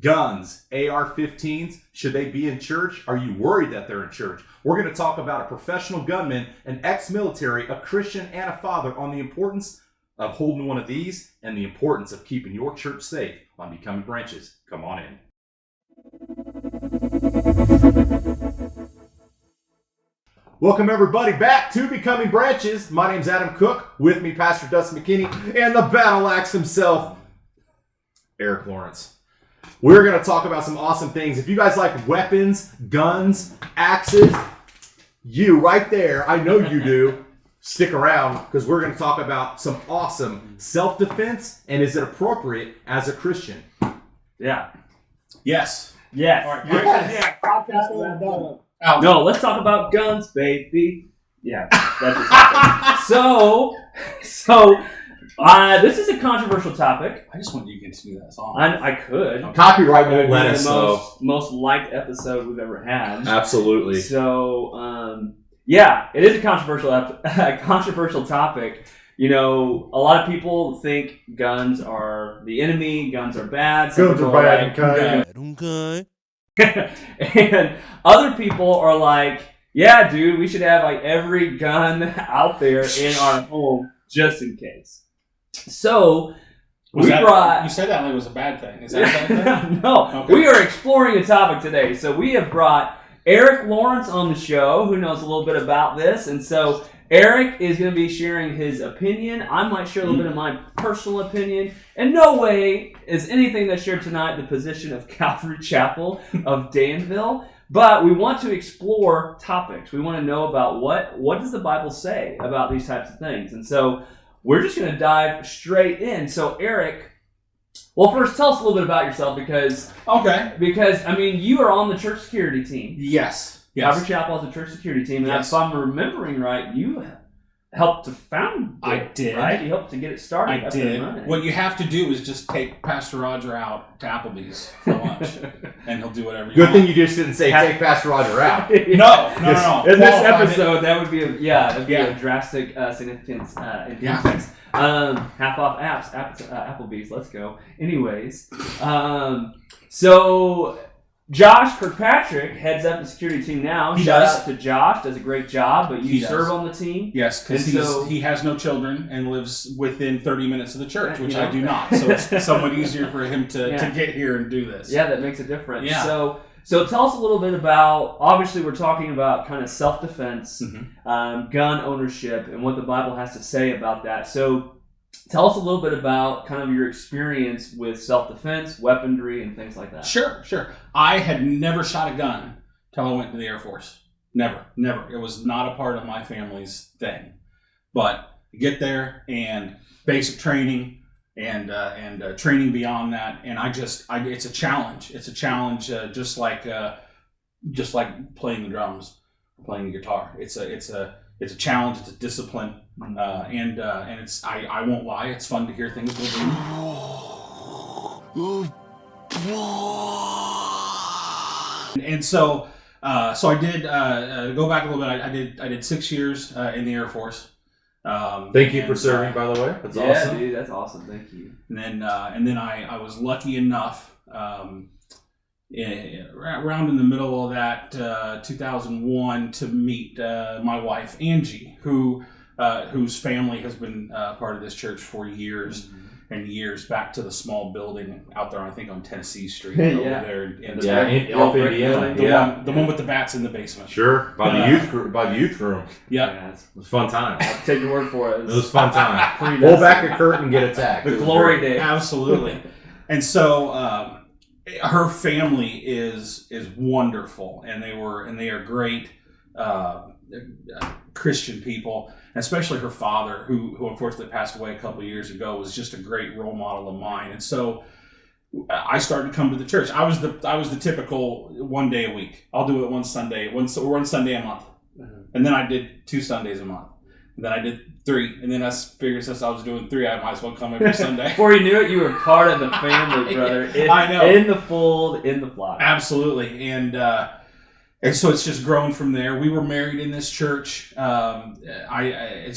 Guns, AR-15s, should they be in church? Are you worried that they're in church? We're going to talk about a professional gunman, an ex-military, a Christian, and a father on the importance of holding one of these and the importance of keeping your church safe on Becoming Branches. Come on in. Welcome everybody back to Becoming Branches. My name's Adam Cook. With me, Pastor Dustin McKinney, and the battle axe himself, Eric Lawrence. We're going to talk about some awesome things. If you guys like weapons, guns, axes, you right there, I know you do, stick around because we're going to talk about some awesome self-defense and is it appropriate as a Christian? Yeah. Yes. Yes. All right. Yes. Out. No, let's talk about guns, baby. Yeah, that's just happened. So, this is a controversial topic. I just wanted you to continue that song. I could. Copyright won't It would let be us, the though. most liked episode we've ever had. Absolutely. So, yeah, it is a controversial topic. You know, a lot of people think guns are the enemy, guns are bad. Some Guns people are bad, okay. And other people are like, yeah, dude, we should have like every gun out there in our home just in case. So You said that like it was a bad thing. Is that a bad thing? No, Okay. we are exploring a topic today. So we have brought Eric Lawrence on the show, who knows a little bit about this. And so Eric is going to be sharing his opinion. I might share a little bit of my personal opinion. In no way is anything that's shared tonight the position of Calvary Chapel of Danville. But we want to explore topics. We want to know about what does the Bible say about these types of things. And so we're just going to dive straight in. So Eric, well, first tell us a little bit about yourself because I mean, you are on the church security team. Yes. Calvary Chapel has a church security team, and if I'm remembering right, you helped to found it. I did. Right? You helped to get it started. I did. What you have to do is just take Pastor Roger out to Applebee's for lunch, and he'll do whatever you want. Good thing you just didn't say take Pastor Roger out. No. In this episode, that would be a drastic significance in context. Half off apps, Applebee's. Let's go. Anyways, so Josh Kirkpatrick heads up the security team now. Shout out to Josh, does a great job, but you serve on the team. Yes, because he has no children and lives within 30 minutes of the church, which I do not. So it's somewhat easier for him to get here and do this. Yeah, that makes a difference. Yeah. So tell us a little bit about, obviously we're talking about kind of self-defense, gun ownership, and what the Bible has to say about that. So tell us a little bit about kind of your experience with self-defense, weaponry, and things like that. Sure. I had never shot a gun till I went to the Air Force. Never. It was not a part of my family's thing. But you get there and basic training and training beyond that, and it's a challenge. It's a challenge, just like playing the drums, or playing the guitar. It's a challenge. It's a discipline, and it's I won't lie. It's fun to hear things moving. And so I did go back a little bit. I did 6 years in the Air Force. Thank you for serving, by the way. That's awesome. Dude, that's awesome. Thank you. And then I was lucky enough. Around in the middle of that 2001 to meet my wife Angie, whose family has been part of this church for years and years, back to the small building out there, I think on Tennessee Street over there in Indiana. The one with the bats in the basement. Sure, by the youth room. Yeah, it was a fun time. I'll take your word for it. It was a fun time. Pull back a curtain and get attacked. The glory days. Absolutely. And so her family is wonderful, and they are great Christian people, especially her father, who unfortunately passed away a couple of years ago, was just a great role model of mine. And so I started to come to the church. I was the typical 1 day a week. I'll do it one Sunday a month, and then I did 2 Sundays a month. And then I did 3, and then I figured since I was doing 3, I might as well come every Sunday. Before you knew it, you were part of the family, brother. I know. In the fold, in the flock. Absolutely. And so it's just grown from there. We were married in this church. It's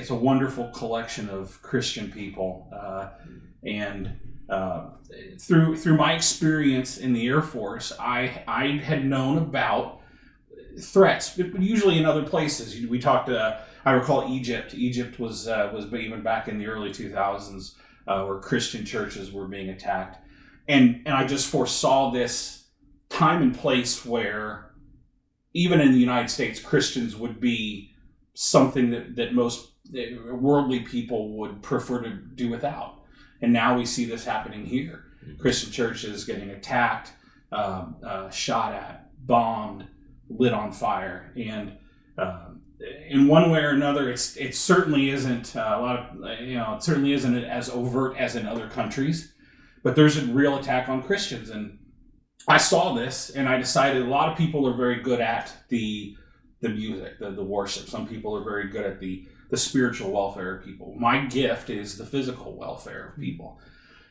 a wonderful collection of Christian people. And through my experience in the Air Force, I had known about threats, but usually in other places. We talked. I recall Egypt. Egypt was even back in the early 2000s, where Christian churches were being attacked, and I just foresaw this time and place where even in the United States, Christians would be something that most worldly people would prefer to do without. And now we see this happening here. Christian churches getting attacked, shot at, bombed, lit on fire. And in one way or another, it certainly isn't it certainly isn't as overt as in other countries, but there's a real attack on Christians. And I saw this, and I decided a lot of people are very good at the music, the worship. Some people are very good at the spiritual welfare of people. My gift is the physical welfare of people.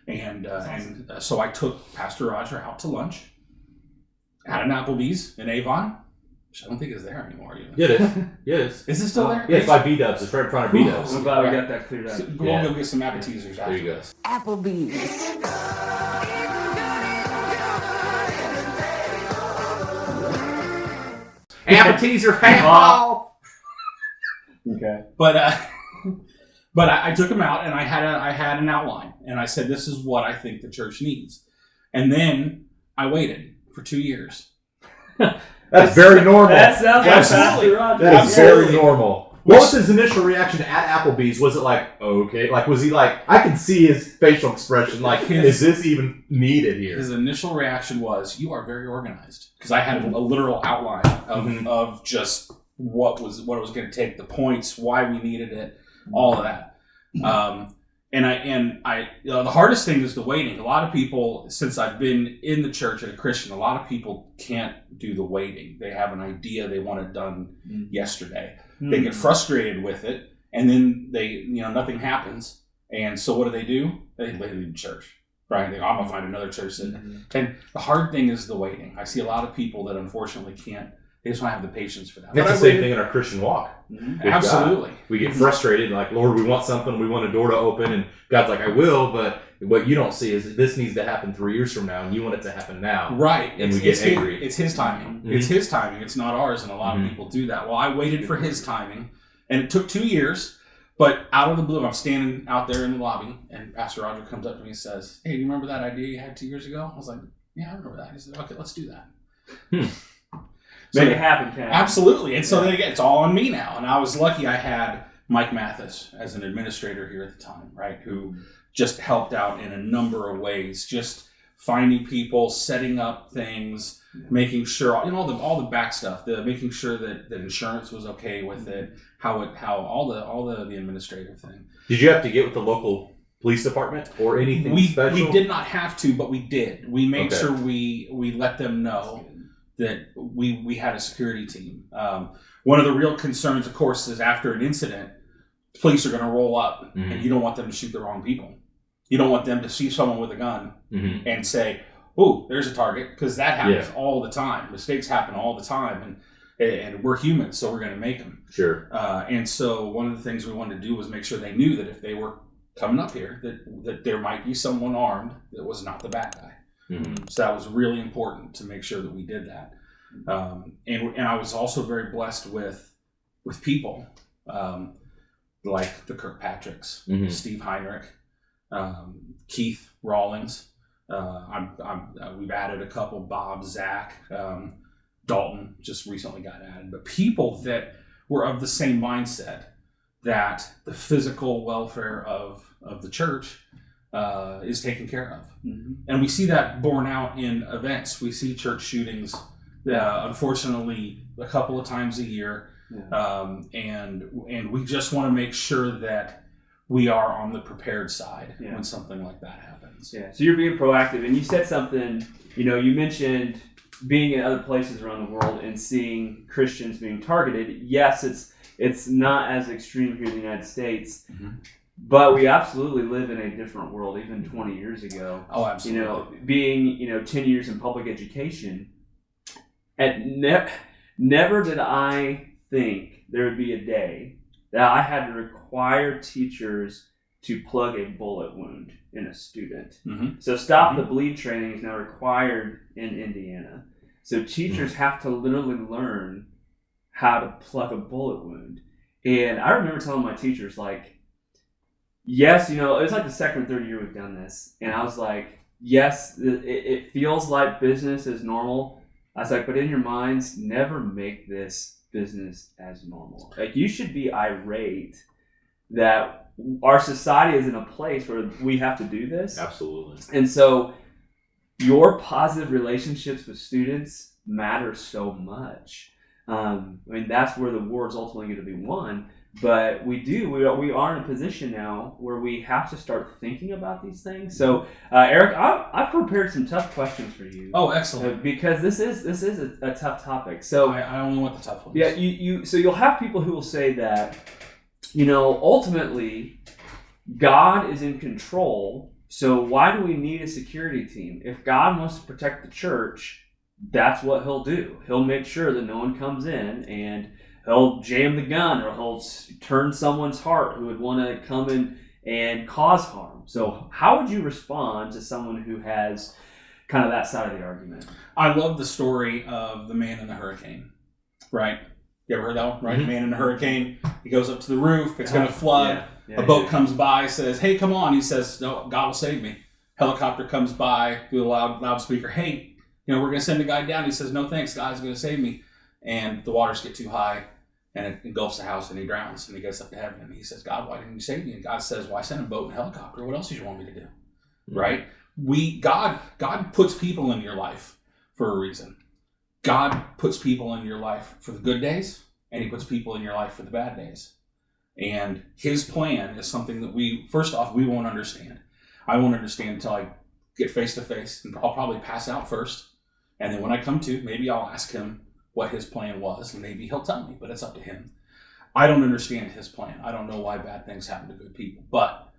And so I took Pastor Roger out to lunch at an Applebee's in Avon, which I don't think is there anymore even. It is. Yes. Is it still there? Yeah, it's by B-Dubs. It's right in front of B-Dubs. I'm glad we got that cleared up. So we'll go get some appetizers after. There you go. Applebee's. Appetizer half. Okay. But I took him out, and I had an outline, and I said, this is what I think the church needs. And then I waited for 2 years. That's very normal. That sounds like Absolutely. Pastor Roger. That is Absolutely. very normal. What was his initial reaction at Applebee's? Was it like, okay? Like, was he like, I can see his facial expression. Like, is this even needed here? His initial reaction was, you are very organized. Because I had a literal outline of just what it was going to take, the points, why we needed it, all of that. And I the hardest thing is the waiting. A lot of people, since I've been in the church and a Christian, a lot of people can't do the waiting. They have an idea, they want it done yesterday. They get frustrated with it, and then nothing happens. And so what do? They leave the church, right? They go, I'm gonna find another church. And the hard thing is the waiting. I see a lot of people that unfortunately can't. They just don't have the patience for that. That's the same thing in our Christian walk. Absolutely. God. We get frustrated, like, Lord, we want something, we want a door to open, and God's like, I will, but what you don't see is that this needs to happen 3 years from now, and you want it to happen now. Right. And we get angry. It's his timing. Mm-hmm. It's his timing. It's not ours, and a lot of people do that. Well, I waited for his timing, and it took 2 years, but out of the blue, I'm standing out there in the lobby, and Pastor Roger comes up to me and says, hey, do you remember that idea you had 2 years ago? I was like, yeah, I remember that. He said, okay, let's do that. Make it happen, Ken. Absolutely. And so then again, it's all on me now. And I was lucky I had Mike Mathis as an administrator here at the time, right, who just helped out in a number of ways, just finding people, setting up things, making sure, all the back stuff, making sure that insurance was okay with it, how all the administrative thing. Did you have to get with the local police department or anything special? We did not have to, but we did. We made sure we let them know that we had a security team. One of the real concerns, of course, is after an incident, police are going to roll up, and you don't want them to shoot the wrong people. You don't want them to see someone with a gun and say, "Oh, there's a target," because that happens all the time. Mistakes happen all the time, and we're human, so we're going to make them. Sure. And so one of the things we wanted to do was make sure they knew that if they were coming up here, that there might be someone armed that was not the bad guy. So that was really important to make sure that we did that. And I was also very blessed with people like the Kirkpatricks, Steve Heinrich, Keith Rawlings. We've added a couple, Bob, Zach, Dalton just recently got added. But people that were of the same mindset, that the physical welfare of the church is taken care of. And we see that borne out in events. We see church shootings, unfortunately, a couple of times a year. And we just want to make sure that we are on the prepared side when something like that happens. Yeah. So you're being proactive, and you said something, you mentioned being in other places around the world and seeing Christians being targeted. Yes, it's not as extreme here in the United States, but we absolutely live in a different world, even 20 years ago. Oh, absolutely. Being, 10 years in public education, never did I think there would be a day that I had to require teachers to plug a bullet wound in a student. Mm-hmm. So Stop the Bleed training is now required in Indiana. So teachers have to literally learn how to plug a bullet wound. And I remember telling my teachers, like, yes, it was like the second or third year we've done this. And I was like, yes, it feels like business as normal. I was like, but in your minds, never make this business as normal. Like, you should be irate that our society is in a place where we have to do this. Absolutely. And so your positive relationships with students matter so much. That's where the war is ultimately going to be won. But we are in a position now where we have to start thinking about these things. So, Eric, I've prepared some tough questions for you. Oh, excellent! Because this is a tough topic. So I only want the tough ones. Yeah, so you'll have people who will say that, ultimately, God is in control. So why do we need a security team? If God wants to protect the church, that's what He'll do. He'll make sure that no one comes in and He'll jam the gun, or He'll turn someone's heart who would want to come in and cause harm. So how would you respond to someone who has kind of that side of the argument? I love the story of the man in the hurricane, right? You ever heard that one, right? Mm-hmm. Man in the hurricane, he goes up to the roof, it's going to flood. Yeah, A boat comes by, says, hey, come on. He says, no, God will save me. Helicopter comes by, through a loudspeaker, hey, we're going to send a guy down. He says, no thanks, God's going to save me. And the waters get too high, and it engulfs the house, and he drowns, and he gets up to heaven, and he says, God, why didn't you save me? And God says, well, I sent a boat and a helicopter. What else did you want me to do? Mm-hmm. Right? God puts people in your life for a reason. God puts people in your life for the good days, and He puts people in your life for the bad days. And His plan is something that we won't understand. I won't understand until I get face to face, and I'll probably pass out first. And then when I come to, maybe I'll ask Him what His plan was, and maybe He'll tell me, but it's up to Him. I don't understand His plan. I don't know why bad things happen to good people. But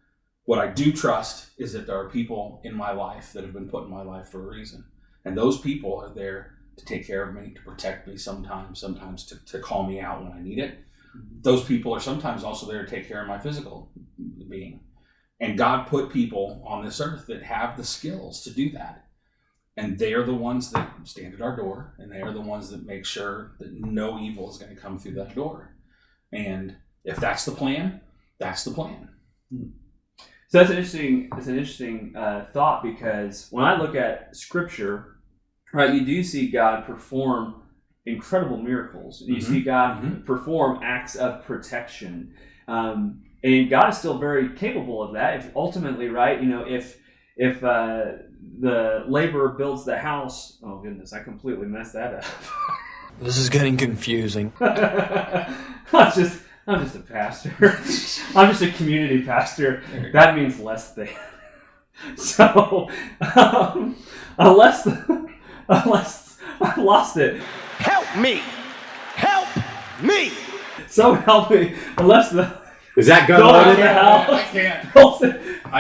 what I do trust is that there are people in my life that have been put in my life for a reason. And those people are there to take care of me, to protect me sometimes to call me out when I need it. Those people are sometimes also there to take care of my physical being. And God put people on this earth that have the skills to do that. And they are the ones that stand at our door, and they are the ones that make sure that no evil is going to come through that door. And if that's the plan, that's the plan. So that's an interesting thought, because when I look at Scripture, right, you do see God perform incredible miracles. You see God perform acts of protection, and God is still very capable of that. If ultimately, right, if the laborer builds the house, oh goodness, I completely messed that up. This is getting confusing. I'm just a pastor. I'm just a community pastor. That means less than. So, unless I've lost it. Help me! Help me! So help me. Unless the Is that gun Lord of loaded? the house I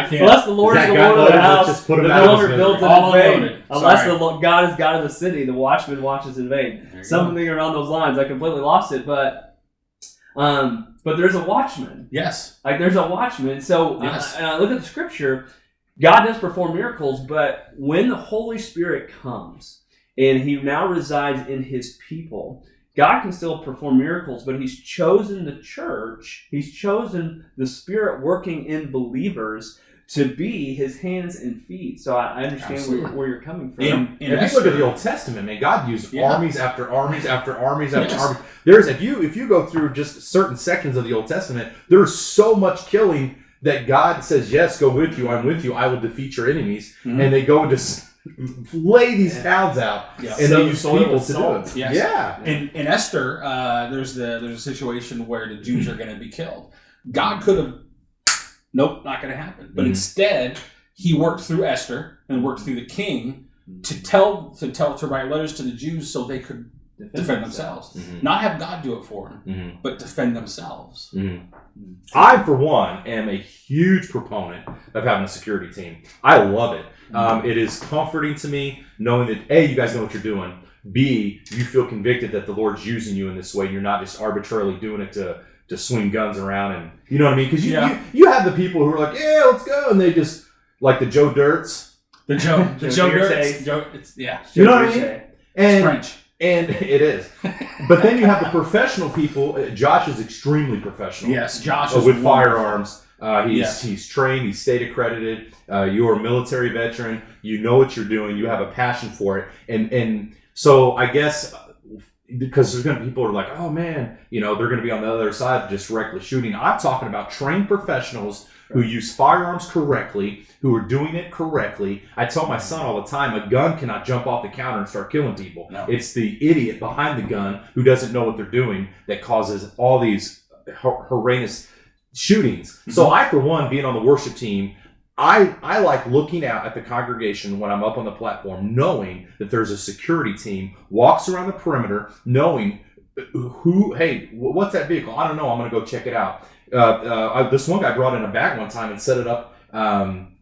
can't. Unless the Lord is Is the that Lord of gun the loaded? Let's house, just put the him out of his builder builds it All in vain. loaded. Unless Sorry. God is God of the city, the watchman watches in vain. Something around those lines. I completely lost it, but there's a watchman. Yes. Like, there's a watchman. So Yes. and I look at the Scripture, God does perform miracles, but when the Holy Spirit comes and He now resides in His people, God can still perform miracles, but He's chosen the church, He's chosen the Spirit working in believers to be His hands and feet. So I understand where you're coming from. And if you look at the Old Testament, man, God used armies after armies after armies after Yes. armies. There's if you go through just certain sections of the Old Testament, there's so much killing that God says, "Yes, go with you. I'm with you. I will defeat your enemies." Mm-hmm. And they go and just lay these towns out, Yeah. and they use people to do it. Yes. Yeah. In Esther, there's a situation where the Jews are going to be killed. God could have, nope, not going to happen. But instead, He worked through Esther and worked through the king to write letters to the Jews so they could defend themselves. Not have God do it for them, but defend themselves. I, for one, am a huge proponent of having a security team. I love it. It is comforting to me knowing that, A, you guys know what you're doing. B, you feel convicted that the Lord's using you in this way. You're not just arbitrarily doing it to to swing guns around, and you know what I mean? Because you have the people who are like, yeah, let's go, and they just like the Joe Dirts, the Joe Dirts, you know what I mean? And it's French. And it is. But then you have the professional people. Josh is extremely professional. Yes, Josh is with wonderful. firearms. He's trained. He's state accredited. You're a military veteran. You know what you're doing. You have a passion for it. And so I guess because there's going to be people who are like, oh man, they're going to be on the other side just reckless shooting. I'm talking about trained professionals who use firearms correctly, who are doing it correctly. I tell my son all the time, a gun cannot jump off the counter and start killing people. No. It's the idiot behind the gun who doesn't know what they're doing that causes all these horrendous shootings. Mm-hmm. So I, for one, being on the worship team, I like looking out at the congregation when I'm up on the platform, knowing that there's a security team, walks around the perimeter, knowing hey, what's that vehicle? I don't know. I'm going to go check it out. This one guy brought in a bag one time and set it up.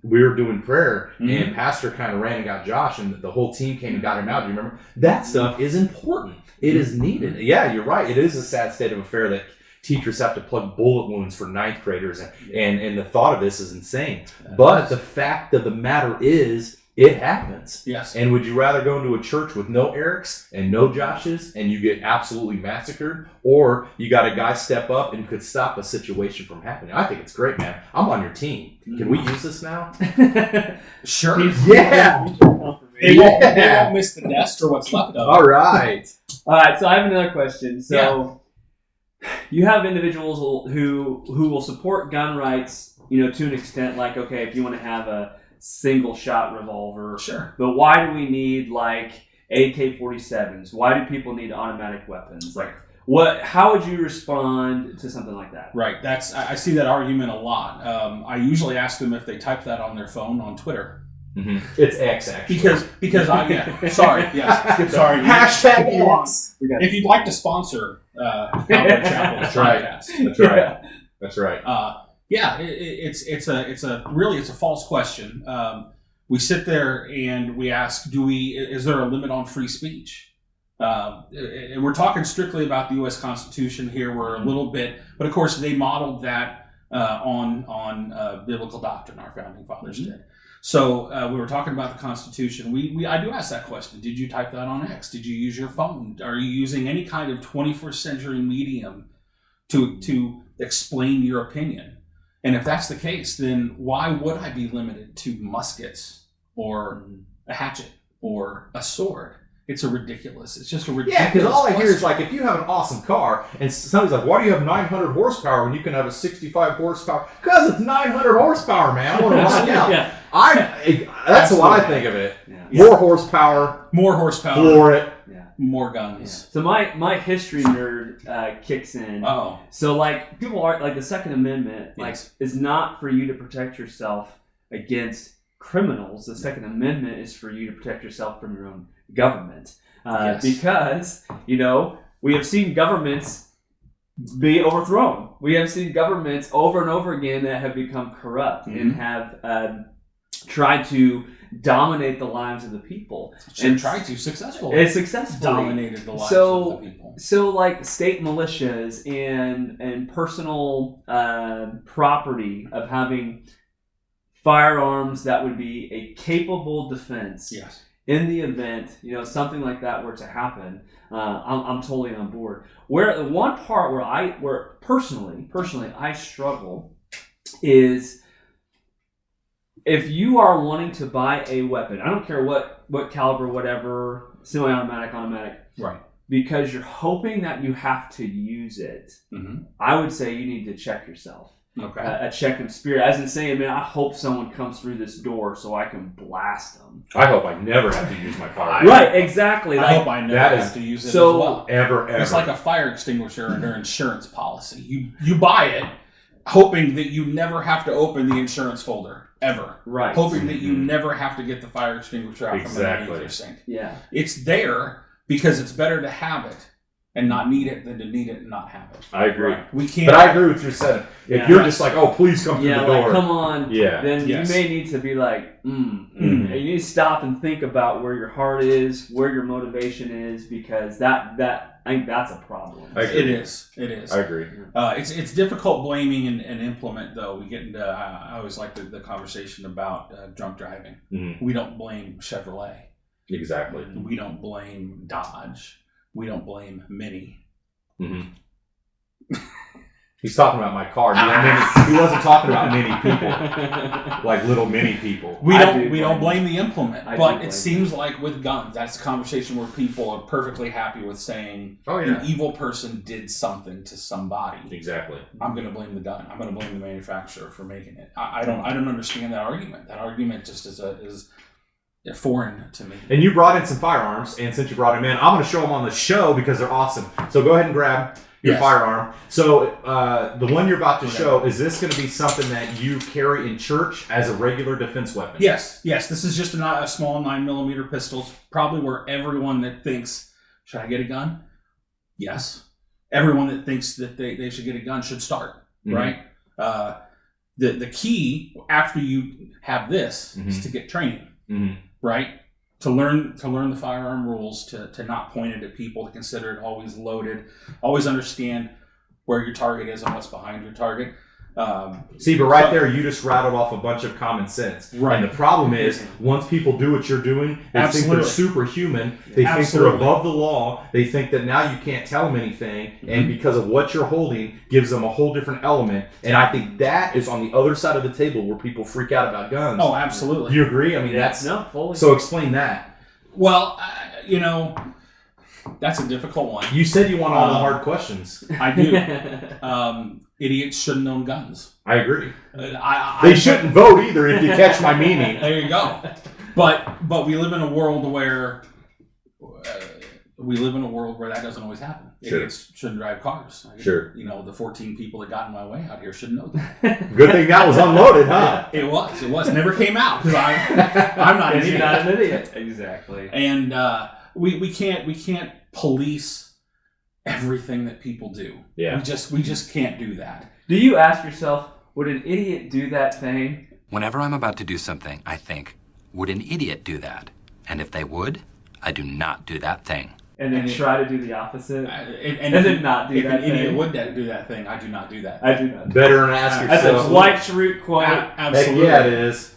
We were doing prayer, and Pastor kind of ran and got Josh, and the whole team came and got him out. Do you remember? That stuff is important. It is needed. Yeah, you're right. It is a sad state of affair that teachers have to plug bullet wounds for ninth graders, and the thought of this is insane. But the fact of the matter is, it happens. Yes. And would you rather go into a church with no Erics and no Joshes and you get absolutely massacred, or you got a guy step up and could stop a situation from happening? I think it's great, man. I'm on your team. Can we use this now? Sure. Yeah. They won't miss the nest or what's left of it. All right. So I have another question. So you have individuals who will support gun rights, to an extent, like, okay, if you want to have a single shot revolver. Sure. But why do we need like AK-47s? Why do people need automatic weapons? Like how would you respond to something like that? Right. I see that argument a lot. I usually ask them if they type that on their phone on Twitter. Mm-hmm. It's X, actually. Because sorry. Yes. Sorry. Hashtag X. If you'd like to sponsor Calvary Chapel's podcast. That's right. Yeah, it's a false question. We sit there and we ask, is there a limit on free speech? And we're talking strictly about the U.S. Constitution here. We're a little bit, but of course they modeled that on biblical doctrine. Our founding fathers did. So we were talking about the Constitution. I do ask that question. Did you type that on X? Did you use your phone? Are you using any kind of 21st century medium to explain your opinion? And if that's the case, then why would I be limited to muskets or a hatchet or a sword? It's just a ridiculous Yeah, because all I hear question. is like, if you have an awesome car, and somebody's like, why do you have 900 horsepower when you can have a 65 horsepower? Because it's 900 horsepower, man. I want to rock out. That's what I think of it. Yeah. More horsepower. For it. More guns. Yeah. So my history nerd kicks in. Oh. So like people are like the Second Amendment is not for you to protect yourself against criminals. The Second Amendment is for you to protect yourself from your own government. Because we have seen governments be overthrown. We have seen governments over and over again that have become corrupt and have tried to dominate the lives of the people. And tried to successfully. It's successfully dominated the lives of the people. So like state militias and personal property of having firearms that would be a capable defense. Yes. In the event, something like that were to happen, I'm totally on board. Where the one part where personally I struggle is if you are wanting to buy a weapon, I don't care what caliber, whatever, semi-automatic, automatic, right? Because you're hoping that you have to use it. Mm-hmm. I would say you need to check yourself. Okay. A check in spirit, as in saying, man, I hope someone comes through this door so I can blast them. I hope I never have to use my firearm. Right, exactly. I hope I never have to use it as well. Ever. It's like a fire extinguisher under insurance policy. You buy it hoping that you never have to open the insurance folder, ever. Right. Hoping that you never have to get the fire extinguisher out from underneath your sink. Yeah. It's there because it's better to have it and not need it than to need it and not have it. I agree. Right? We can't. But I agree with you saying. If you're just like, oh, please come through the door. Like, come on. Yeah. Then you may need to be like, And you need to stop and think about where your heart is, where your motivation is, because I think that's a problem. It is. I agree. It's difficult blaming and implement, though. We get into, I always like the conversation about drunk driving. Mm-hmm. We don't blame Chevrolet. Exactly. We don't blame Dodge. We don't blame Mini. Mm-hmm. He's talking about my car. He wasn't talking about many people, like little mini people. We don't blame the implement, but it seems like with guns, that's a conversation where people are perfectly happy with saying, an evil person did something to somebody. Exactly. I'm going to blame the gun. I'm going to blame the manufacturer for making it. I don't understand that argument. That argument just is foreign to me. And you brought in some firearms, and since you brought them in, I'm going to show them on the show because they're awesome. So go ahead and grab your firearm. So the one you're about to show, is this going to be something that you carry in church as a regular defense weapon? Yes. This is just a small 9mm pistol. Probably where everyone that thinks, should I get a gun? Yes. Everyone that thinks that they should get a gun should start, right? The key after you have this is to get training, right? To learn the firearm rules, to not point it at people, to consider it always loaded, always understand where your target is and what's behind your target. See, but there, you just rattled off a bunch of common sense. Right. And the problem is, once people do what you're doing, they think they're superhuman. They think they're above the law. They think that now you can't tell them anything. And because of what you're holding, gives them a whole different element. And I think that is on the other side of the table where people freak out about guns. Oh, absolutely. Do you agree? I mean, fully. So explain that. Well, that's a difficult one. You said you want all the hard questions. I do. Idiots shouldn't own guns. I agree. They shouldn't vote either, if you catch my meaning. There you go. But we live in a world where that doesn't always happen. Sure. Idiots shouldn't drive cars. Sure. The 14 people that got in my way out here should know that. Good thing that was unloaded, huh? It was. Never came out because I'm not an idiot. You're not an idiot. Exactly. And we can't police everything that people do. Yeah. We just can't do that. Do you ask yourself, would an idiot do that thing? Whenever I'm about to do something, I think, would an idiot do that? And if they would, I do not do that thing. And then try to do the opposite? And then not do that thing? If an idiot would do that thing, I do not do that. I do not. Better than ask yourself. That's a Dwight Schrute quote. Absolutely. Heck yeah, it is.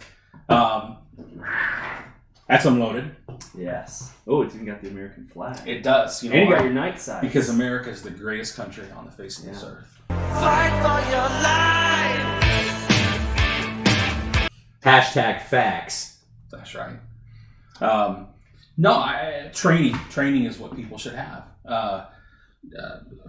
That's unloaded. Yes. Oh, it's even got the American flag. It does. And you got your night sights. Because America is the greatest country on the face of this earth. Fight for your life. Hashtag facts. That's right. Training is what people should have.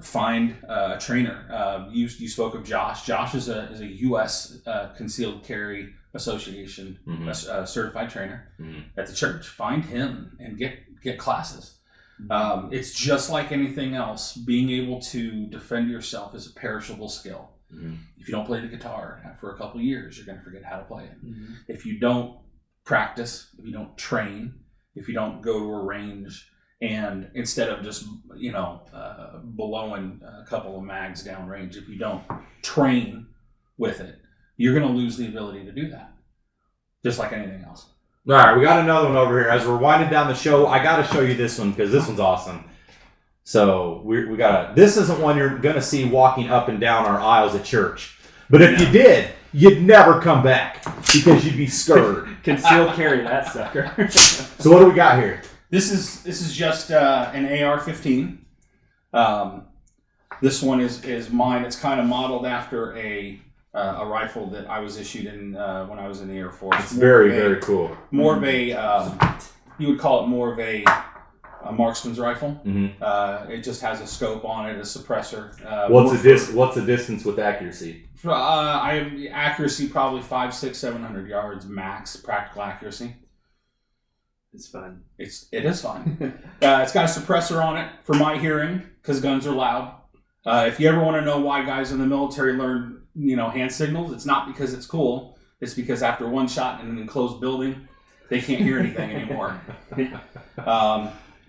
Find a trainer. You spoke of Josh. Josh is a U.S. Concealed Carry Association certified trainer at the church. Find him and get classes. It's just like anything else. Being able to defend yourself is a perishable skill. If you don't play the guitar for a couple years, you're going to forget how to play it. If you don't practice, if you don't train, if you don't go to a range, and instead of just blowing a couple of mags down range, if you don't train with it, you're going to lose the ability to do that, just like anything else. All right, we got another one over here. As we're winding down the show, I got to show you this one because this one's awesome. So we got this isn't one you're going to see walking up and down our aisles at church. But if you did, you'd never come back because you'd be scared. Conceal carry that sucker. So what do we got here? This is just an AR-15. This one is mine. It's kind of modeled after a rifle that I was issued in when I was in the Air Force. It's very cool. More of a you would call it more of a marksman's rifle. It just has a scope on it, a suppressor. What's the distance with accuracy? I have accuracy probably 500, 600, 700 yards max. Practical accuracy. It's fun. It is fun. It's got a suppressor on it for my hearing because guns are loud. If you ever want to know why guys in the military learn, hand signals, it's not because it's cool. It's because after one shot in an enclosed building, they can't hear anything anymore.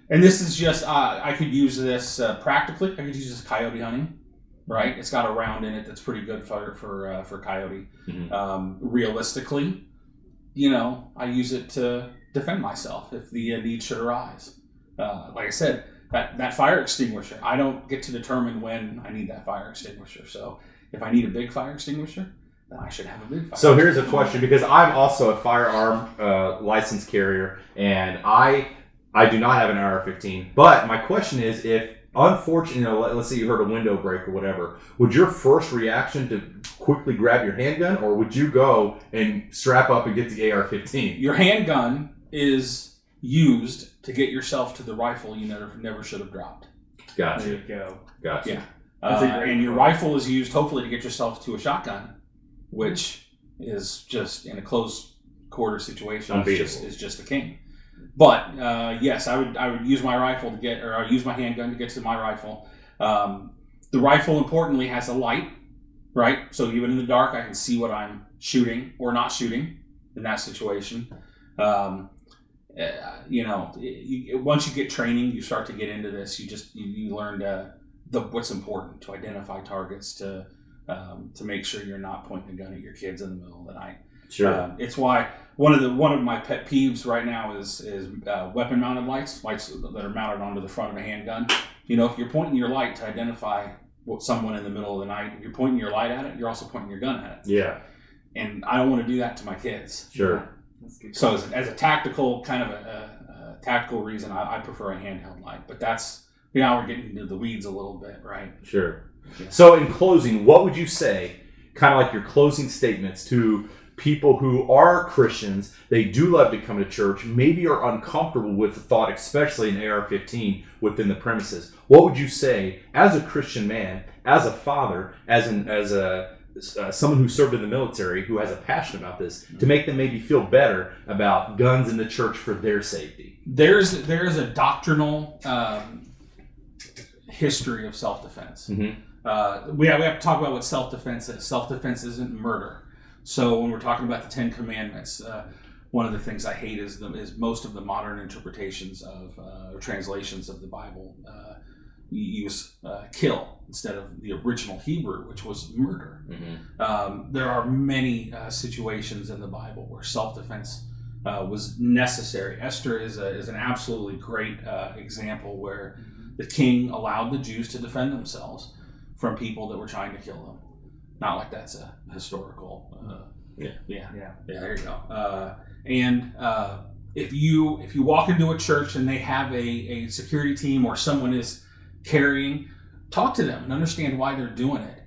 And this is just, I could use this practically. I could use this coyote hunting, right? It's got a round in it that's pretty good for coyote. Realistically, I use it to defend myself if the need should arise. Like I said, that fire extinguisher, I don't get to determine when I need that fire extinguisher. So if I need a big fire extinguisher, then I should have a big fire. So here's a question, because I'm also a firearm license carrier, and I do not have an AR-15. But my question is, if unfortunately, let's say you heard a window break or whatever, would your first reaction to quickly grab your handgun, or would you go and strap up and get the AR-15? Your handgun is used to get yourself to the rifle you never should have dropped. Gotcha. There you go. Gotcha. Yeah. That's a great and your point. rifle is used hopefully to get yourself to a shotgun, which is just in a close quarter situation is just the king. But yes, I would use my rifle I use my handgun to get to my rifle. The rifle importantly has a light, right? So even in the dark, I can see what I'm shooting or not shooting in that situation. Once you get training, you start to get into this. You learn what's important, to identify targets, to make sure you're not pointing a gun at your kids in the middle of the night. Sure. It's why one of my pet peeves right now is weapon mounted lights that are mounted onto the front of a handgun. If you're pointing your light to identify someone in the middle of the night, if you're pointing your light at it, you're also pointing your gun at it. Yeah. And I don't want to do that to my kids. Sure. So as a tactical kind of a tactical reason, I prefer a handheld light. But that's, we're getting into the weeds a little bit, right? Sure. Yeah. So in closing, what would you say, kind of like your closing statements to people who are Christians, they do love to come to church, maybe are uncomfortable with the thought, especially an AR-15 within the premises? What would you say as a Christian man, as a father, as someone who served in the military, who has a passion about this, to make them maybe feel better about guns in the church for their safety? There's a doctrinal history of self-defense. We have to talk about what self-defense is. Self-defense isn't murder. So when we're talking about the Ten Commandments, one of the things I hate is most of the modern interpretations of or translations of the Bible use kill instead of the original Hebrew, which was murder. There are many situations in the Bible where self-defense was necessary. Esther is an absolutely great example where the king allowed the Jews to defend themselves from people that were trying to kill them. Not like that's a historical. Yeah. There you go. And if you walk into a church and they have a security team or someone is carrying, talk to them and understand why they're doing it.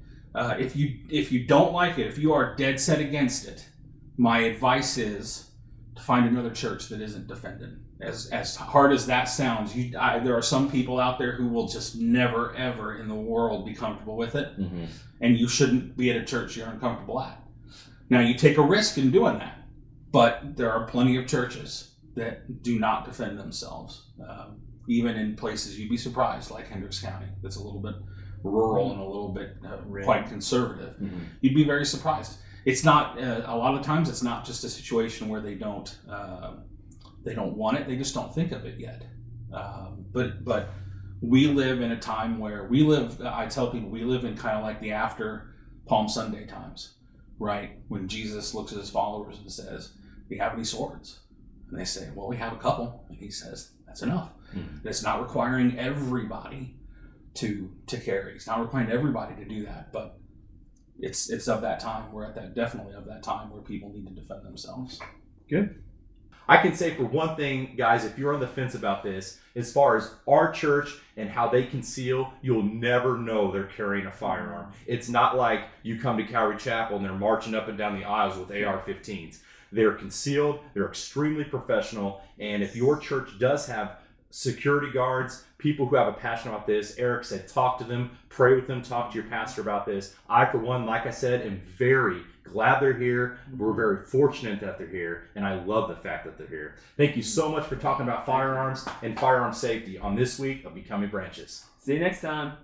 If you don't like it, if you are dead set against it, my advice is to find another church that isn't defended. As hard as that sounds, there are some people out there who will just never, ever in the world be comfortable with it. And you shouldn't be at a church you're uncomfortable at. Now, you take a risk in doing that, but there are plenty of churches that do not defend themselves, even in places you'd be surprised, like Hendricks County, that's a little bit rural and a little bit quite conservative. You'd be very surprised. It's not, a lot of times it's not just a situation where they don't want it, they just don't think of it yet. But we live in a time where I tell people we live in kind of like the after Palm Sunday times, right? When Jesus looks at his followers and says, "Do you have any swords?" And they say, "Well, we have a couple." And he says, "That's enough." It's not requiring everybody to carry. It's not requiring everybody to do that, but it's of that time. We're definitely of that time where people need to defend themselves. Good. I can say for one thing, guys, if you're on the fence about this, as far as our church and how they conceal, you'll never know they're carrying a firearm. It's not like you come to Calvary Chapel and they're marching up and down the aisles with AR-15s. They're concealed, they're extremely professional, and if your church does have security guards, people who have a passion about this, Eric said, talk to them, pray with them, talk to your pastor about this. I, for one, like I said, am very glad they're here. We're very fortunate that they're here, and I love the fact that they're here. Thank you so much for talking about firearms and firearm safety on this week of Becoming Branches. See you next time.